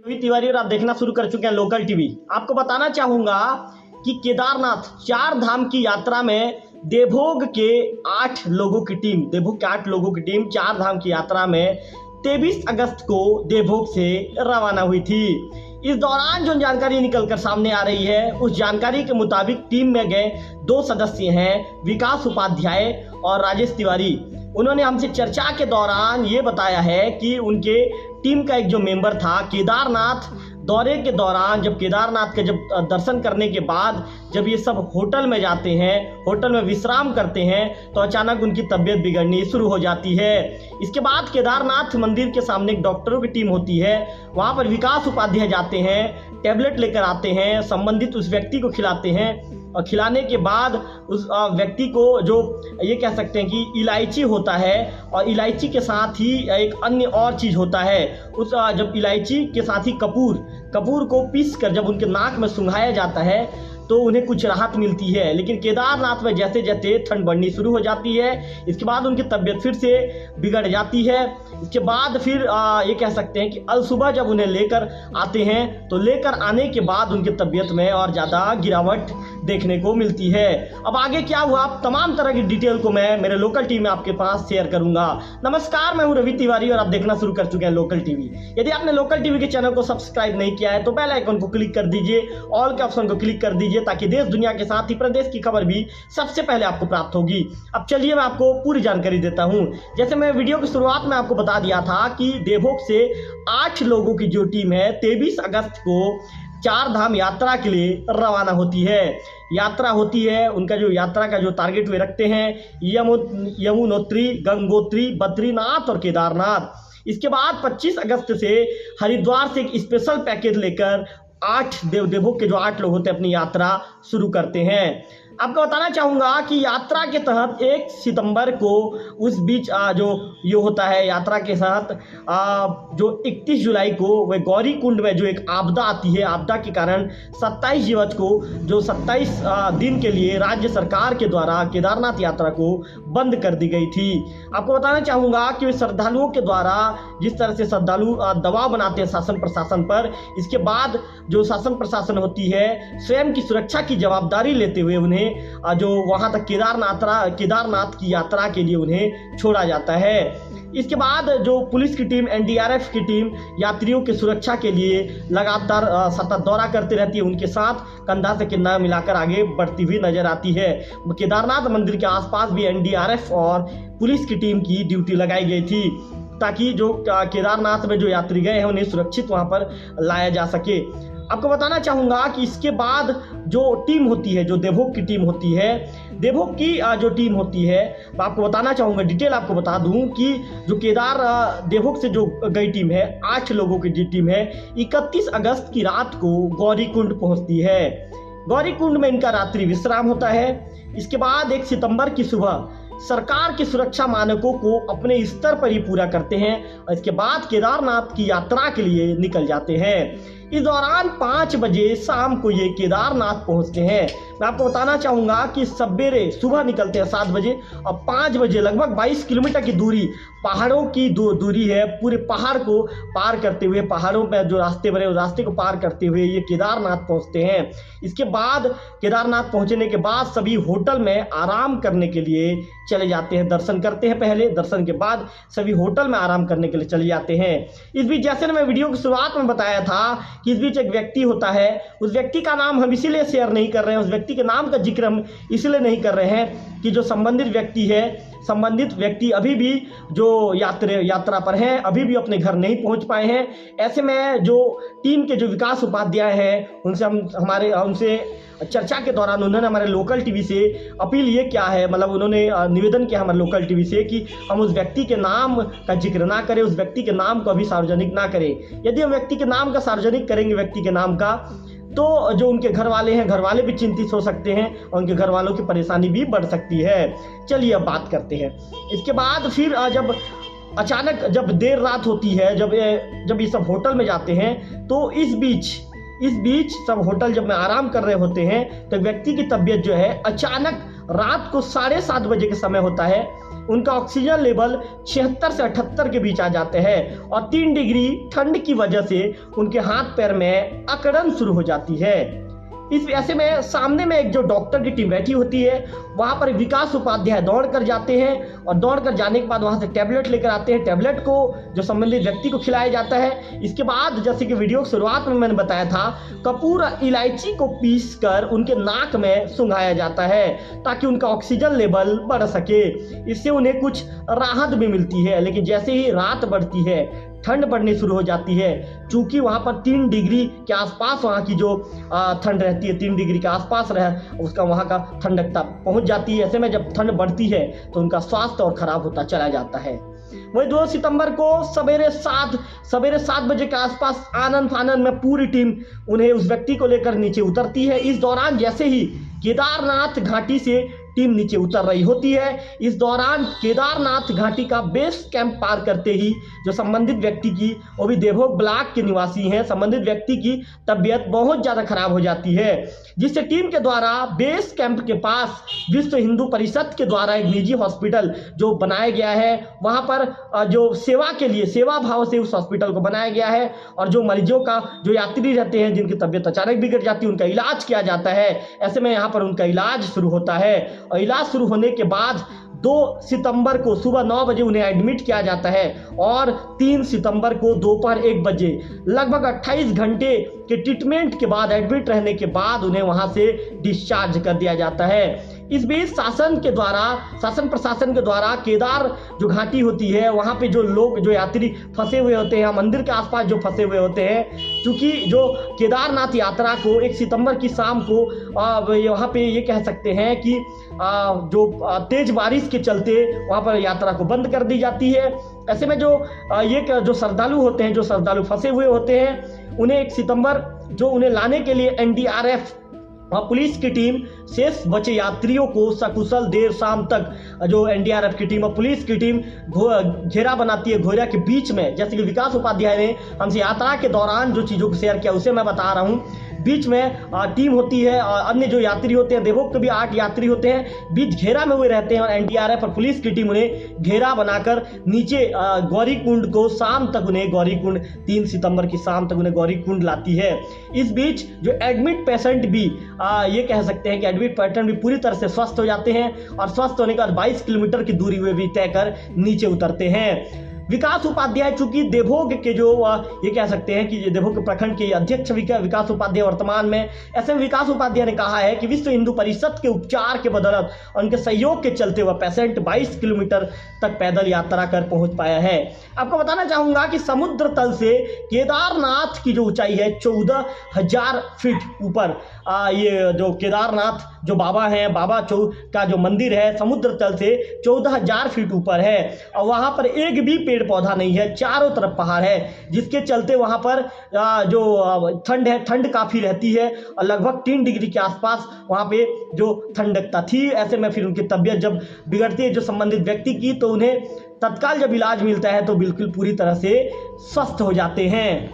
रवि तिवारी और आप देखना शुरू कर चुके हैं लोकल टीवी। आपको बताना चाहूंगा कि केदारनाथ 4 धाम की यात्रा में देवभोग के 8 लोगों की टीम 4 धाम की यात्रा में 23 अगस्त को देवभोग से रवाना हुई थी। इस दौरान जो जानकारी निकलकर सामने आ रही है, उस जानकारी के मुताबिक टीम में गए 2 सदस्य हैं, विकास उपाध्याय और राजेश तिवारी। उन्होंने हमसे चर्चा के दौरान ये बताया है कि उनके टीम का एक जो मेंबर था, केदारनाथ दौरे के दौरान जब केदारनाथ के दर्शन करने के बाद जब ये सब होटल में जाते हैं, होटल में विश्राम करते हैं, तो अचानक उनकी तबीयत बिगड़नी शुरू हो जाती है। इसके बाद केदारनाथ मंदिर के सामने एक डॉक्टरों की टीम होती है, वहाँ पर विकास उपाध्याय जाते हैं, टैबलेट लेकर आते हैं, संबंधित उस व्यक्ति को खिलाते हैं और खिलाने के बाद उस व्यक्ति को जो ये कह सकते हैं कि इलायची होता है और इलायची के साथ ही एक अन्य और चीज़ होता है, उस जब इलायची के साथ ही कपूर को पीस कर जब उनके नाक में सुंघाया जाता है तो उन्हें कुछ राहत मिलती है। लेकिन केदारनाथ में जैसे जैसे ठंड बढ़नी शुरू हो जाती है, इसके बाद उनकी तबीयत फिर से बिगड़ जाती है। इसके बाद फिर ये कह सकते हैं कि अल सुबह जब उन्हें लेकर आते हैं तो लेकर आने के बाद उनकी तबीयत में और ज़्यादा गिरावट देखने को मिलती है। अब आगे क्या हुआ, तमाम तरह की डिटेल को मैं मेरे लोकल टीवी में आपके पास शेयर करूंगा। नमस्कार, मैं हूं रवि तिवारी और आप देखना शुरू कर चुके हैं लोकल टीवी। यदि आपने लोकल टीवी के चैनल को सब्सक्राइब नहीं किया है तो बेल आइकन को क्लिक कर दीजिए, ऑल के ऑप्शन को क्लिक कर दीजिए, ताकि देश दुनिया के साथ ही प्रदेश की खबर भी सबसे पहले आपको प्राप्त होगी। अब चलिए मैं आपको पूरी जानकारी देता हूं। जैसे मैं वीडियो की शुरुआत में आपको बता दिया था कि देवभोग से 8 लोगों की जो टीम है 23 अगस्त को 4 धाम यात्रा के लिए रवाना होती है। यात्रा होती है, उनका जो यात्रा का जो टारगेट वे रखते हैं यमुनोत्री, गंगोत्री, बद्रीनाथ और केदारनाथ। इसके बाद 25 अगस्त से हरिद्वार से एक स्पेशल पैकेज लेकर 8 देवभोग के जो 8 लोग होते हैं अपनी यात्रा शुरू करते हैं। आपको बताना चाहूँगा कि यात्रा के तहत 1 सितंबर को उस बीच जो ये होता है यात्रा के साथ जो 31 जुलाई को वह गौरी कुंड में जो एक आपदा आती है, आपदा के कारण 27 जीवच को जो 27 दिन के लिए राज्य सरकार के द्वारा केदारनाथ यात्रा को बंद कर दी गई थी। आपको बताना चाहूँगा कि श्रद्धालुओं के द्वारा जिस तरह से श्रद्धालु दबाव बनाते हैं शासन प्रशासन पर, इसके बाद जो शासन प्रशासन होती है स्वयं की सुरक्षा की जवाबदारी लेते हुए उन्हें जो वहां तक केदारनाथ की यात्रा के लिए उन्हें छोड़ा जाता है। इसके बाद जो पुलिस की टीम, एनडीआरएफ की टीम यात्रियों की सुरक्षा के लिए लगातार सतत दौरा करती रहती है, उनके साथ कंधा से कंधा मिलाकर आगे बढ़ती हुई नजर आती है। केदारनाथ मंदिर के आसपास भी एनडीआरएफ और पुलिस की टीम की ड्यूटी लगाई गई थी, ताकि जो केदारनाथ में जो यात्री गए हैं उन्हें सुरक्षित वहां पर लाया जा सके। आपको बताना चाहूँगा कि इसके बाद जो टीम होती है, जो देवभोग की टीम होती है, देवभोग की जो टीम होती है, मैं आपको बताना चाहूँगा, डिटेल आपको बता दूँ कि जो देवभोग से जो गई टीम है 8 लोगों की जो टीम है 31 अगस्त की रात को गौरी कुंड पहुँचती है। गौरी कुंड में इनका रात्रि विश्राम होता है। इसके बाद 1 सितंबर की सुबह सरकार के सुरक्षा मानकों को अपने स्तर पर ही पूरा करते हैं और इसके बाद केदारनाथ की यात्रा के लिए निकल जाते हैं। इस दौरान 5 बजे शाम को ये केदारनाथ पहुंचते हैं। मैं आपको बताना चाहूँगा कि सवेरे सुबह निकलते हैं 7 बजे और 5 बजे लगभग 22 किलोमीटर की दूरी, पहाड़ों की दूरी है, पूरे पहाड़ को पार करते हुए, पहाड़ों पर जो रास्ते बने उस रास्ते को पार करते हुए ये केदारनाथ पहुंचते हैं। इसके बाद केदारनाथ पहुंचने के बाद सभी होटल में आराम करने के लिए चले जाते हैं। दर्शन करते हैं पहले, दर्शन के बाद सभी होटल में आराम करने के लिए चले जाते हैं। इस बीच जैसे मैं वीडियो की शुरुआत में बताया था कि इस बीच एक व्यक्ति होता है, उस व्यक्ति का नाम हम इसीलिए शेयर नहीं कर रहे हैं, उस व्यक्ति के नाम का जिक्र हम इसलिए नहीं कर रहे हैं कि जो संबंधित व्यक्ति अभी भी जो यात्रा पर हैं, अभी भी अपने घर नहीं पहुंच पाए हैं। ऐसे में जो टीम के जो विकास उपाध्याय हैं उनसे चर्चा के दौरान उन्होंने हमारे लोकल टीवी से अपील ये क्या है, मतलब उन्होंने निवेदन किया हमारे लोकल टीवी से कि हम उस व्यक्ति के नाम का जिक्र ना करें, उस व्यक्ति के नाम को अभी सार्वजनिक ना करें। यदि हम व्यक्ति के नाम का सार्वजनिक करेंगे, व्यक्ति के नाम का, तो जो उनके घर वाले हैं, घर वाले भी चिंतित हो सकते हैं और उनके घर वालों की परेशानी भी बढ़ सकती है। चलिए अब बात करते हैं। इसके बाद फिर जब अचानक जब देर रात होती है, जब ये सब होटल में जाते हैं, तो इस बीच सब होटल जब में आराम कर रहे होते हैं तो व्यक्ति की तबीयत जो है अचानक रात को 7:30 बजे के समय होता है, उनका ऑक्सीजन लेवल 76 से 78 के बीच आ जाते हैं और 3 डिग्री ठंड की वजह से उनके हाथ पैर में अकड़न शुरू हो जाती है। इस ऐसे में सामने में एक जो डॉक्टर की टीम बैठी होती है, वहां पर विकास उपाध्याय दौड़ कर जाते हैं और दौड़ कर जाने के बाद वहां से टैबलेट लेकर आते हैं। टैबलेट को जो संबंधित व्यक्ति को खिलाया जाता है। इसके बाद जैसे कि वीडियो की शुरुआत में मैंने बताया था, कपूर इलायची को पीस कर उनके नाक में सूंघाया जाता है ताकि उनका ऑक्सीजन लेवल बढ़ सके। इससे उन्हें कुछ राहत भी मिलती है। लेकिन जैसे ही रात बढ़ती है, ठंड बढ़नी शुरू हो जाती है। चूंकि वहां पर 3 डिग्री के आसपास वहां की जो ठंड रहती है, 3 डिग्री के आसपास उसका वहां का ठंडकता पहुंच जाती है। ऐसे में जब ठंड बढ़ती है तो उनका स्वास्थ्य और खराब होता चला जाता है। वही 2 सितंबर को सवेरे 7 बजे के आसपास आनंद फानंद में पूरी टीम उन्हें उस व्यक्ति को लेकर नीचे उतरती है। इस दौरान जैसे ही केदारनाथ घाटी से टीम नीचे उतर रही होती है, इस दौरान केदारनाथ घाटी का बेस कैंप पार करते ही जो संबंधित व्यक्ति की, वो भी देवभोग ब्लॉक के निवासी हैं, संबंधित व्यक्ति की तबीयत बहुत ज़्यादा खराब हो जाती है, जिससे टीम के द्वारा बेस कैंप के पास विश्व हिंदू परिषद के द्वारा एक निजी हॉस्पिटल जो बनाया गया है, वहाँ पर जो सेवा के लिए सेवा भाव से उस हॉस्पिटल को बनाया गया है और जो मरीजों का, जो यात्री रहते हैं जिनकी तबीयत अचानक बिगड़ जाती है, उनका इलाज किया जाता है। ऐसे में यहाँ पर उनका इलाज शुरू होता है और इलाज शुरू होने के बाद 2 सितंबर को सुबह 9 बजे उन्हें एडमिट किया जाता है और 3 सितंबर को दोपहर 1 बजे लगभग 28 घंटे के ट्रीटमेंट के बाद, एडमिट रहने के बाद उन्हें वहां से डिस्चार्ज कर दिया जाता है। इस बीच शासन प्रशासन के द्वारा केदार जो घाटी होती है, वहाँ पे जो लोग, जो यात्री फंसे हुए होते हैं, मंदिर के आसपास जो फंसे हुए होते हैं, क्योंकि जो केदारनाथ यात्रा को 1 सितंबर की शाम को वहाँ पे ये कह सकते हैं कि जो तेज बारिश के चलते वहाँ पर यात्रा को बंद कर दी जाती है। ऐसे में जो श्रद्धालु होते हैं, जो श्रद्धालु फंसे हुए होते हैं, उन्हें 1 सितंबर जो उन्हें लाने के लिए एनडीआरएफ और पुलिस की टीम शेष बचे यात्रियों को सकुशल देर शाम तक जो एनडीआरएफ की टीम और पुलिस की टीम घेरा बनाती है। घेरा के बीच में, जैसे कि विकास उपाध्याय ने हमसे यात्रा के दौरान जो चीज़ों को शेयर किया उसे मैं बता रहा हूँ। बीच में टीम होती है और अन्य जो यात्री होते हैं, देवभोग के भी 8 यात्री होते हैं, बीच घेरा में हुए रहते हैं और एनडीआरएफ और पुलिस की टीम उन्हें घेरा बनाकर नीचे गौरीकुंड को शाम तक उन्हें गौरीकुंड 3 सितंबर की शाम तक उन्हें गौरीकुंड लाती है। इस बीच जो एडमिट पेशेंट भी ये कह सकते हैं कि एडमिट पेशेंट भी पूरी तरह से स्वस्थ हो जाते हैं और स्वस्थ होने के बाद 22 किलोमीटर की दूरी वे भी तय कर नीचे उतरते हैं। विकास उपाध्याय चूंकि देवभोग के जो ये कह सकते हैं कि देवभोग के प्रखंड के अध्यक्ष विकास उपाध्याय वर्तमान में, ऐसे में विकास उपाध्याय ने कहा है कि विश्व हिंदू परिषद के उपचार के बदौलत उनके सहयोग के चलते हुए पेशेंट 22 किलोमीटर तक पैदल यात्रा कर पहुंच पाया है। आपको बताना चाहूंगा कि समुद्र तल से केदारनाथ की जो ऊंचाई है 14,000 फीट ऊपर, ये जो केदारनाथ जो बाबा हैं, बाबा का जो मंदिर है समुद्र तल से 14,000 फीट ऊपर है और वहाँ पर एक भी पेड़ पौधा नहीं है, चारों तरफ पहाड़ है, जिसके चलते वहाँ पर जो ठंड है, ठंड काफ़ी रहती है और लगभग 3 डिग्री के आसपास वहाँ पे जो ठंडकता थी। ऐसे में फिर उनकी तबीयत जब बिगड़ती है जो संबंधित व्यक्ति की, तो उन्हें तत्काल जब इलाज मिलता है तो बिल्कुल पूरी तरह से स्वस्थ हो जाते हैं।